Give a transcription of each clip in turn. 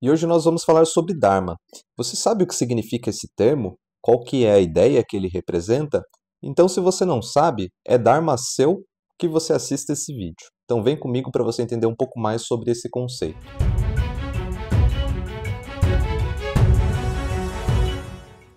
E hoje nós vamos falar sobre Dharma. Você sabe o que significa esse termo? Qual que é a ideia que ele representa? Então, se você não sabe, é Dharma seu que você assista esse vídeo. Então vem comigo para você entender um pouco mais sobre esse conceito.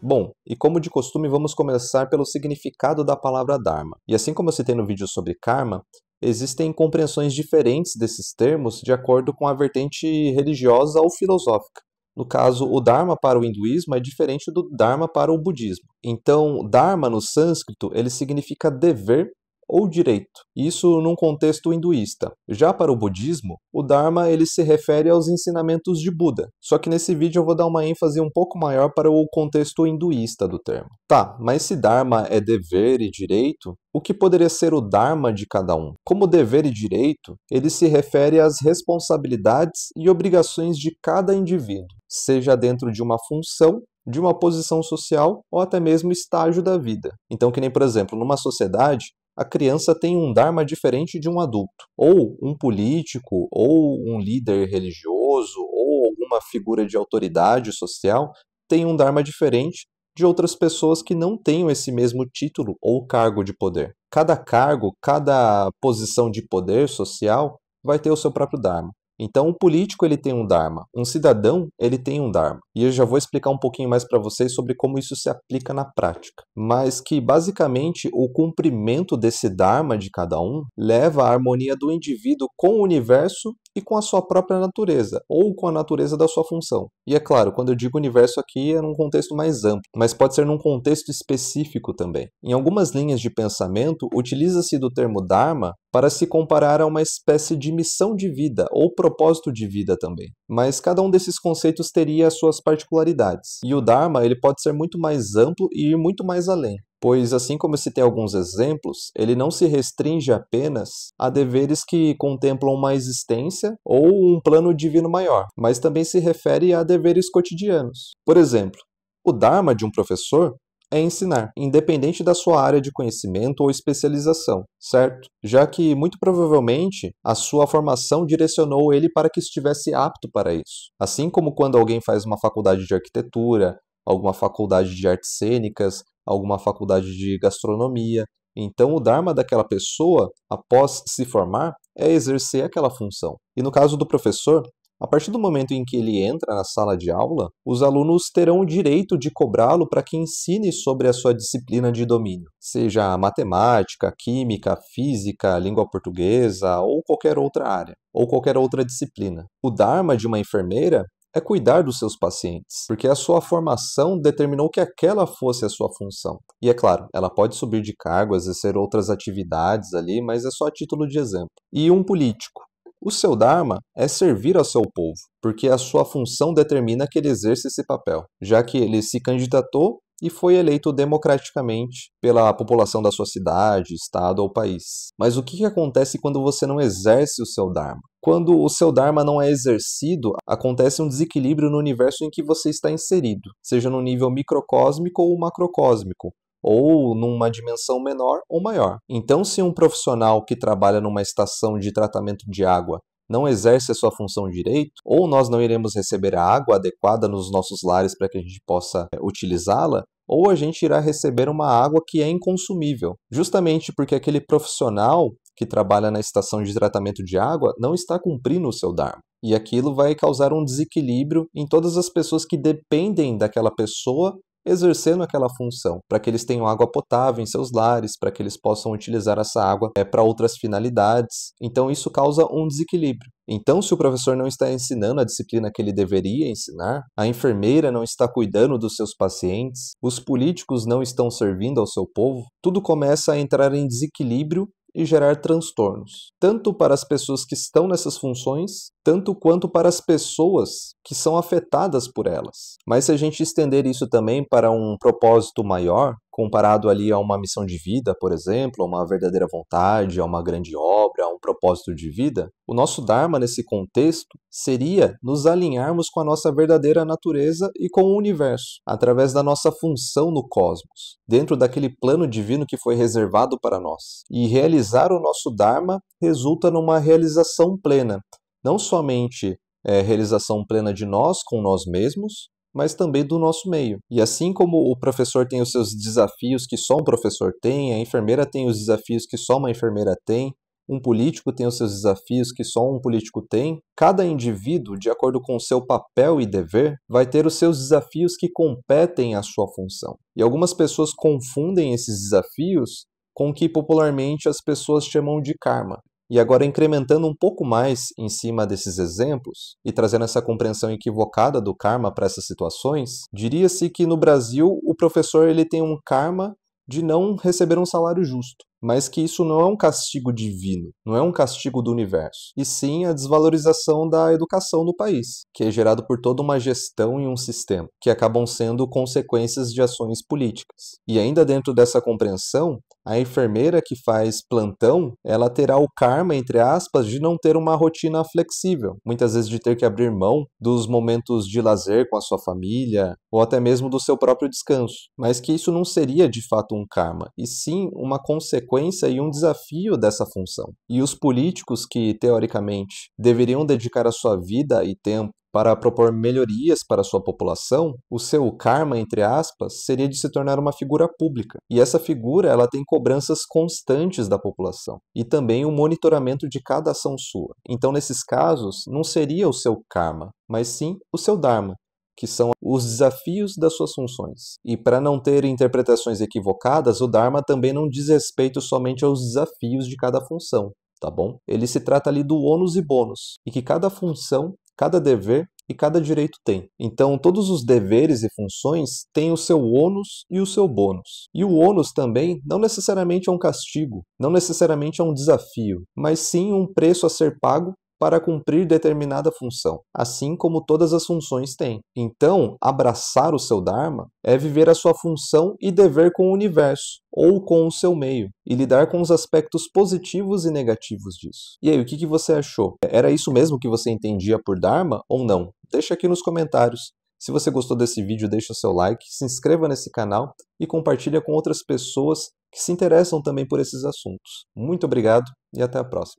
Bom, e como de costume, vamos começar pelo significado da palavra Dharma. E assim como eu citei no vídeo sobre Karma, existem compreensões diferentes desses termos de acordo com a vertente religiosa ou filosófica. No caso, o Dharma para o hinduísmo é diferente do Dharma para o budismo. Então, Dharma no sânscrito, ele significa dever ou direito, isso num contexto hinduísta. Já para o budismo, o Dharma ele se refere aos ensinamentos de Buda, só que nesse vídeo eu vou dar uma ênfase um pouco maior para o contexto hinduísta do termo. Tá, mas se Dharma é dever e direito, o que poderia ser o Dharma de cada um? Como dever e direito, ele se refere às responsabilidades e obrigações de cada indivíduo, seja dentro de uma função, de uma posição social ou até mesmo estágio da vida. Então, que nem, por exemplo, numa sociedade, a criança tem um dharma diferente de um adulto, ou um político, ou um líder religioso, ou alguma figura de autoridade social tem um dharma diferente de outras pessoas que não tenham esse mesmo título ou cargo de poder. Cada cargo, cada posição de poder social vai ter o seu próprio dharma. Então, o político ele tem um dharma, um cidadão ele tem um dharma. E eu já vou explicar um pouquinho mais para vocês sobre como isso se aplica na prática. Mas que, basicamente, o cumprimento desse dharma de cada um leva à harmonia do indivíduo com o universo e com a sua própria natureza, ou com a natureza da sua função. E é claro, quando eu digo universo aqui é num contexto mais amplo, mas pode ser num contexto específico também. Em algumas linhas de pensamento, utiliza-se do termo dharma para se comparar a uma espécie de missão de vida ou propósito de vida também. Mas cada um desses conceitos teria as suas particularidades. E o Dharma ele pode ser muito mais amplo e ir muito mais além. Pois, assim como eu citei alguns exemplos, ele não se restringe apenas a deveres que contemplam uma existência ou um plano divino maior, mas também se refere a deveres cotidianos. Por exemplo, o Dharma de um professor é ensinar, independente da sua área de conhecimento ou especialização, certo? Já que, muito provavelmente, a sua formação direcionou ele para que estivesse apto para isso. Assim como quando alguém faz uma faculdade de arquitetura, alguma faculdade de artes cênicas, alguma faculdade de gastronomia. Então, o Dharma daquela pessoa, após se formar, é exercer aquela função. E no caso do professor, a partir do momento em que ele entra na sala de aula, os alunos terão o direito de cobrá-lo para que ensine sobre a sua disciplina de domínio, seja matemática, química, física, língua portuguesa ou qualquer outra área, ou qualquer outra disciplina. O Dharma de uma enfermeira é cuidar dos seus pacientes, porque a sua formação determinou que aquela fosse a sua função. E é claro, ela pode subir de cargo, exercer outras atividades ali, mas é só a título de exemplo. E um político. O seu Dharma é servir ao seu povo, porque a sua função determina que ele exerça esse papel, já que ele se candidatou e foi eleito democraticamente pela população da sua cidade, estado ou país. Mas o que acontece quando você não exerce o seu Dharma? Quando o seu Dharma não é exercido, acontece um desequilíbrio no universo em que você está inserido, seja no nível microcósmico ou macrocósmico, ou numa dimensão menor ou maior. Então, se um profissional que trabalha numa estação de tratamento de água não exerce a sua função direito, ou nós não iremos receber a água adequada nos nossos lares para que a gente possa utilizá-la, ou a gente irá receber uma água que é inconsumível, justamente porque aquele profissional que trabalha na estação de tratamento de água não está cumprindo o seu Dharma. E aquilo vai causar um desequilíbrio em todas as pessoas que dependem daquela pessoa exercendo aquela função, para que eles tenham água potável em seus lares, para que eles possam utilizar essa água para outras finalidades. Então isso causa um desequilíbrio. Então, se o professor não está ensinando a disciplina que ele deveria ensinar, a enfermeira não está cuidando dos seus pacientes, os políticos não estão servindo ao seu povo, tudo começa a entrar em desequilíbrio e gerar transtornos, tanto para as pessoas que estão nessas funções, tanto quanto para as pessoas que são afetadas por elas. Mas se a gente estender isso também para um propósito maior, comparado ali a uma missão de vida, por exemplo, a uma verdadeira vontade, a uma grande obra, a um propósito de vida, o nosso Dharma nesse contexto seria nos alinharmos com a nossa verdadeira natureza e com o universo, através da nossa função no cosmos, dentro daquele plano divino que foi reservado para nós. E realizar o nosso Dharma resulta numa realização plena, não somente realização plena de nós com nós mesmos, mas também do nosso meio. E assim como o professor tem os seus desafios que só um professor tem, a enfermeira tem os desafios que só uma enfermeira tem, um político tem os seus desafios que só um político tem, cada indivíduo, de acordo com o seu papel e dever, vai ter os seus desafios que competem à sua função. E algumas pessoas confundem esses desafios com o que popularmente as pessoas chamam de karma. E agora, incrementando um pouco mais em cima desses exemplos e trazendo essa compreensão equivocada do karma para essas situações, diria-se que no Brasil o professor ele tem um karma de não receber um salário justo, mas que isso não é um castigo divino, não é um castigo do universo, e sim a desvalorização da educação no país, que é gerado por toda uma gestão e um sistema, que acabam sendo consequências de ações políticas. E ainda dentro dessa compreensão, a enfermeira que faz plantão, ela terá o karma, entre aspas, de não ter uma rotina flexível, muitas vezes de ter que abrir mão dos momentos de lazer com a sua família, ou até mesmo do seu próprio descanso, mas que isso não seria de fato um karma, e sim uma consequência e um desafio dessa função. E os políticos que, teoricamente, deveriam dedicar a sua vida e tempo para propor melhorias para a sua população, o seu karma, entre aspas, seria de se tornar uma figura pública. E essa figura ela tem cobranças constantes da população e também o monitoramento de cada ação sua. Então, nesses casos, não seria o seu karma, mas sim o seu dharma, que são os desafios das suas funções. E para não ter interpretações equivocadas, o dharma também não diz respeito somente aos desafios de cada função, tá bom? Ele se trata ali do ônus e bônus, e que cada função, cada dever e cada direito tem. Então, todos os deveres e funções têm o seu ônus e o seu bônus. E o ônus também não necessariamente é um castigo, não necessariamente é um desafio, mas sim um preço a ser pago para cumprir determinada função, assim como todas as funções têm. Então, abraçar o seu dharma é viver a sua função e dever com o universo, ou com o seu meio, e lidar com os aspectos positivos e negativos disso. E aí, o que você achou? Era isso mesmo que você entendia por dharma ou não? Deixa aqui nos comentários. Se você gostou desse vídeo, deixa o seu like, se inscreva nesse canal e compartilha com outras pessoas que se interessam também por esses assuntos. Muito obrigado e até a próxima.